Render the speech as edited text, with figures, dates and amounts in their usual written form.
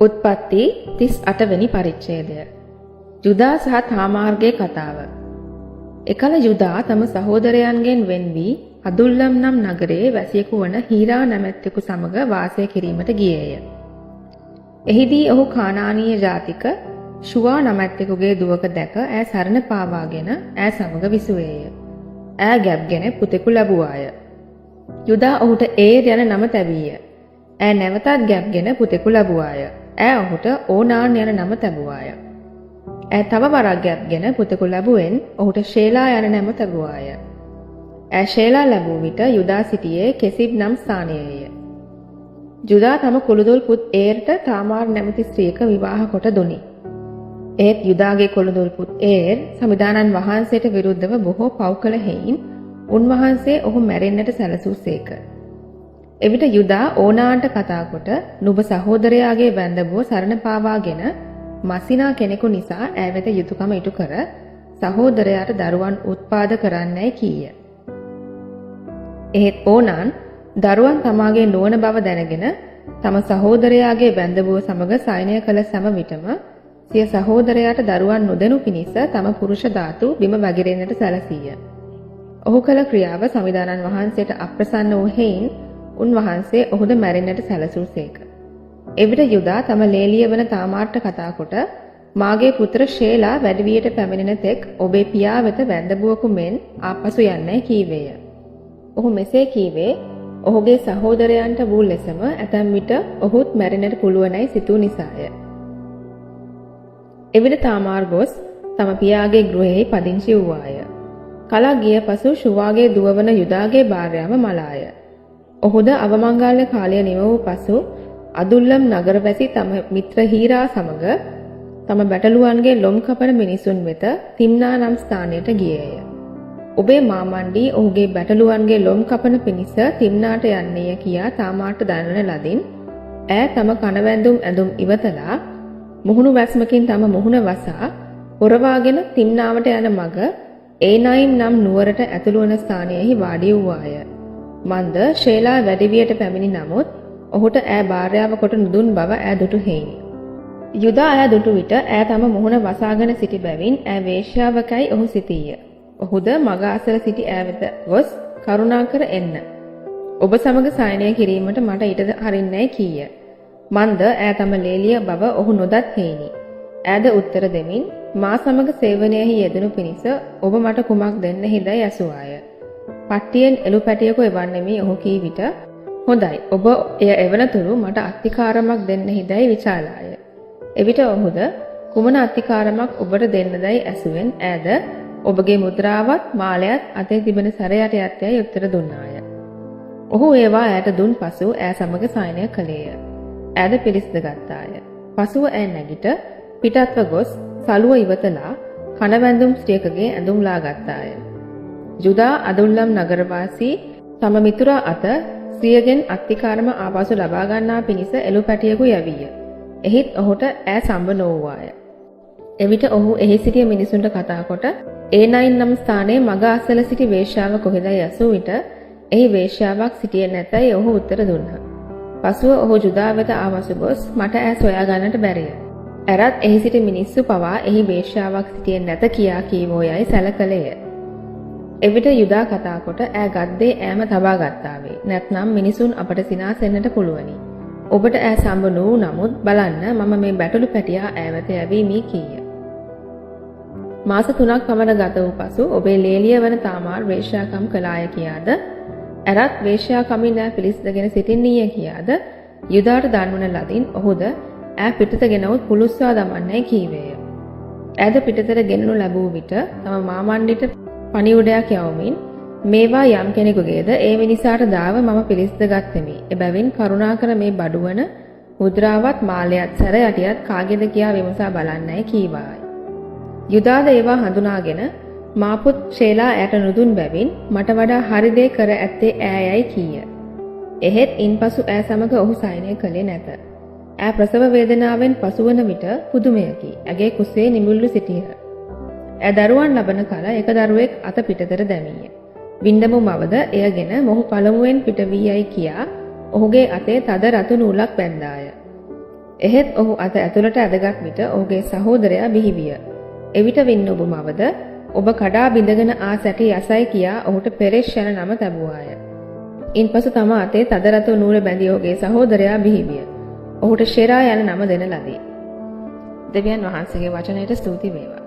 උත්පත්ති 38 වෙනි පරිච්ඡේදය. යුදා සහ තාමාර්ගේ කතාව. එකල යුදා තම සහෝදරයන්ගෙන් වෙන් වී අදුල්ලම් නම් නගරයේ වැසියෙකු වන හීරා නැමැත්තෙකු සමග වාසය කිරීමට ගියේය. එහිදී ඔහු කානානීය ජාතික ෂුවා නැමැත්තෙකුගේ දුවක දැක ඈ සරණ පාවාගෙන ඈ සමග විසුවේය. ඈ ගැබ්ගෙන පුතෙකු ලැබුවාය. යුදා ඔහුට ඒර් යන නම තැබීය. ඈ නැවතත් ගැබ්ගෙන පුතෙකු ලැබුවාය. ඈ ඔහුට ඕනාන් යන නම තැබුවාය. ඈ තව වරක් ගැබ්ගෙන පුතෙකු ලැබුවෙන් ඔහුට ෂේලා යන නම තැබුවාය. ඈ ෂේලා ලැබූ විට යුදා සිටියේ කෙසිබ් නම් ස්ථානයේය. යුදා තම කුළුදුල් පුත් ඒර්ට තාමාර් නැමැති ස්ත්‍රියක විවාහ කොට දුනි. ඒත් යුදාගේ කුළුදුල් පුත් ඒර් සමිදානන් වහන්සේට විරුද්ධව බොහෝ පව් කළ හේයින් උන්වහන්සේ ඔහු මැරෙන්නට සැලසූසේක. එවිට යුදා ඕනාන්ට කතා කොට නුඹ සහෝදරයාගේ වැන්දබුව සරණ පාවාගෙන මසිනා කෙනෙකු නිසා ඈවෙත යුතුයකම ඉටු කර සහෝදරයාට දරුවන් උත්පාද කරන්නයි කීය. එහෙත් ඕනාන් දරුවන් තමාගේ නොවන බව දැනගෙන තම සහෝදරයාගේ වැන්දබුව සමග සයනය කළ සෑම විටම සිය සහෝදරයාට දරුවන් නොදෙනු පිණිස තම පුරුෂ ධාතු බිම වැగిරෙන්නට සැලසීය. ඔහු කළ ක්‍රියාව සමිදානන් වහන්සේට අප්‍රසන්න වූ හේයින් උන්වහන්සේ ඔහුද මැරෙන්නට සැලසූසේක. එවිට යුදා තම ලේලිය වන තාමාර්ට කතා කොට මාගේ පුත්‍ර ෂේලා වැඩිවියට පැමිණෙන තෙක් ඔබේ පියා වෙත වැන්දබුවකු මෙන් ආපසු යන්නයි කීවේය. ඔහු මෙසේ කීවේ ඔහුගේ සහෝදරයන්ට වූ ලෙසම ඇතැම් විට ඔහුත් මැරෙන්නට පුළුවනයි සිතූ නිසාය. එවිට තාමාර් ගොස් තම පියාගේ ගෘහයෙහි පදිංචි වූවාය. කලක් ගිය පසු ෂුවාගේ දුවවන යුදාගේ භාර්යාව මලාය. ඔහුද අවමංගල්‍ය කාලය නිම වූ පසු අදුල්ලම් නගරවැසි තම මිත්‍ර හීරා සමග තම බැටළුවන්ගේ ලොම් කපන මිනිසුන් වෙත තිම්නා නම් ස්ථානයට ගියේය. ඔබේ මාමණ්ඩී ඔහුගේ බැටළුවන්ගේ ලොම් කපන පිණිස තිම්නාට යන්නේය කියා තාමාට දනන ලදින් ඈ තම කණවැන්දුම් ඇඳුම් ඉවතලා මුහුණු වැස්මකින් තම මුහුණ වසා පොරවාගෙන තිම්නාවට යන මග ඒනයිම් නම් නුවරට ඇතුළු වන ස්ථානයෙහි වාඩි වූවාය. මන්ද ෂේලා වැඩිවියට පැමිණි නමුත් ඔහුට ඈ භාර්යාව කොට නුදුන් බව ඈ දුටු හේයිනි. යුදා ඈ දුටු විට ඈ තම මුහුණ වසාගෙන සිටි බැවින් ඈ වේශ්‍යාවකයි ඔහු සිතීය. ඔහුද මග අසල සිටි ඈ වෙත ගොස් කරුණාකර එන්න. ඔබ සමග සයනය කිරීමට මට ඊටද හරින්නයි කීය. මන්ද ඈ තම ලේලිය බව ඔහු නොදත් හේයිනි. ඈද උත්තර දෙමින් මා සමග සේවනයෙහි යෙදෙනු පිණිස ඔබ මට කුමක් දෙන්න හිදයි ඇසුවාය. පට්ටියෙන් එළු පැටියක එවන්නෙමි ඔහු කී විට හොඳයි ඔබ එය එවනතුරු මට අත්තිකාරමක් දෙන්න හිදයි විචාලාය. එවිට ඔහුද කුමන අත්තිකාරමක් ඔබට දෙන්නදයි ඇසුවෙන් ඈද ඔබගේ මුද්‍රාවත් මාලයත් අතේ තිබෙන සැරයට යට්ටයයි උත්තර දුන්නාය. ඔහු ඒවා ඈට දුන් පසු ඈ සමග සයනය කළේය. ඈද පිළිස්ද ගත්තාය. පසුව ඈ නැගිට පිටත්ව ගොස් සලුව ඉවතලා කණවැන්දුම් ස්ත්‍රියකගේ ඇඳුම් ලා ගත්තාය. යුදා අදුල්ලම් නගරවාසී තම මිතුරා අත සියගෙන් අත්තිකාරම ආපසු ලබා ගන්නා පිණිස එළු පැටියෙකු යැවීය. එහිත් ඔහුට ඈ සම්බ නොවූවාය. එවිට ඔහු එහි සිටිය මිනිසුන්ට කතා කොට ඒනයින් නම් ස්ථානයේ මග අසල සිටි වේශ්‍යාව කොහෙදයි ඇසූ විට එහි වේශ්‍යාවක් සිටියේ නැතයි ඔහු උත්තර දුන්නා. පසුව ඔහු යුදා වෙත ආපසු ගොස් මට ඈ සොයා ගන්නට බැරිය. ඇරත් එහි සිටි මිනිස්සු පවා එහි වේශ්‍යාවක් සිටියේ නැත කියා කීවෝයයි සැලකලේය. එවිට යුදා කතා කොට ඈ ගද්දේ ඈම තබා ගත්තාවේ. නැත්නම් මිනිසුන් අපට සිනාසෙන්නට පුළුවනි. ඔබට ඈ සම්බ නොවූ නමුත් බලන්න මම මේ බැටළු පැටියා ඈවත යැවීමි කීය. මාස 3ක් පමණ ගත වූ පසු ඔබේ ලේලිය වන තාමාර් වේශ්‍යාකම් කළාය කියාද ඇරත් වේශ්‍යාකමින් ඈ පිළිස්දගෙන සිටින්නීය කියාද යුදාට දන්වන ලදින් ඔහුද ඈ පිටත ගෙනවොත් පුලුස්වා දමන්නයි කීවේය. ඈද පිටතට ගෙනනු ලැබූ විට තම මාමණ්ඩිට පණිවුඩයක් යවමින් මේවා යම් කෙනෙකුගේද ඒ මිනිසාට දාව මම පිළිස්ද ගත්තෙමි. එබැවින් කරුණාකර මේ බඩුවන මුද්‍රාවත් මාලයත් සැර යටියත් කාගේද කියා විමසා බලන්නයි කීවායි. යුදාද ඒවා හඳුනාගෙන මාපුත් ෂේලා ඈට නුදුන් බැවින් මට වඩා හරි දේ කර ඇත්තේ ඈයයි කීය. එහෙත් ඉන්පසු ඈ සමග ඔහු සයනය කළේ නැත. ඈ ප්‍රසව වේදනාවෙන් පසුවන විට පුදුමයකි. ඇගේ කුසේ නිමුල්ලු සිටියහ. ඈ දරුවන් ලබන කල එක දරුවෙක් අත පිටතට දැමීය. වින්දමු මවද එයගෙන මොහු පළමුවෙන් පිට වී යයි කියා ඔහුගේ අතේ තද රතු නූලක් බැන්දාය. එහෙත් ඔහු අත ඇතුළට ඇදගත් විට ඔහුගේ සහෝදරයා බිහි විය. එවිට වින්නොබ මවද ඔබ කඩා බිඳගෙන ආ සැටි යසයි කියා ඔහුට පෙරෙස් යන නම තැබුවාය. ඉන්පසු තම අතේ තදරතු නූල බැඳි ඔහුගේ සහෝදරයා බිහි විය. ඔහුට ෂෙරා යන නම දෙන ලදී. දෙවියන් වහන්සේගේ වචනයට ස්තුති වේවා.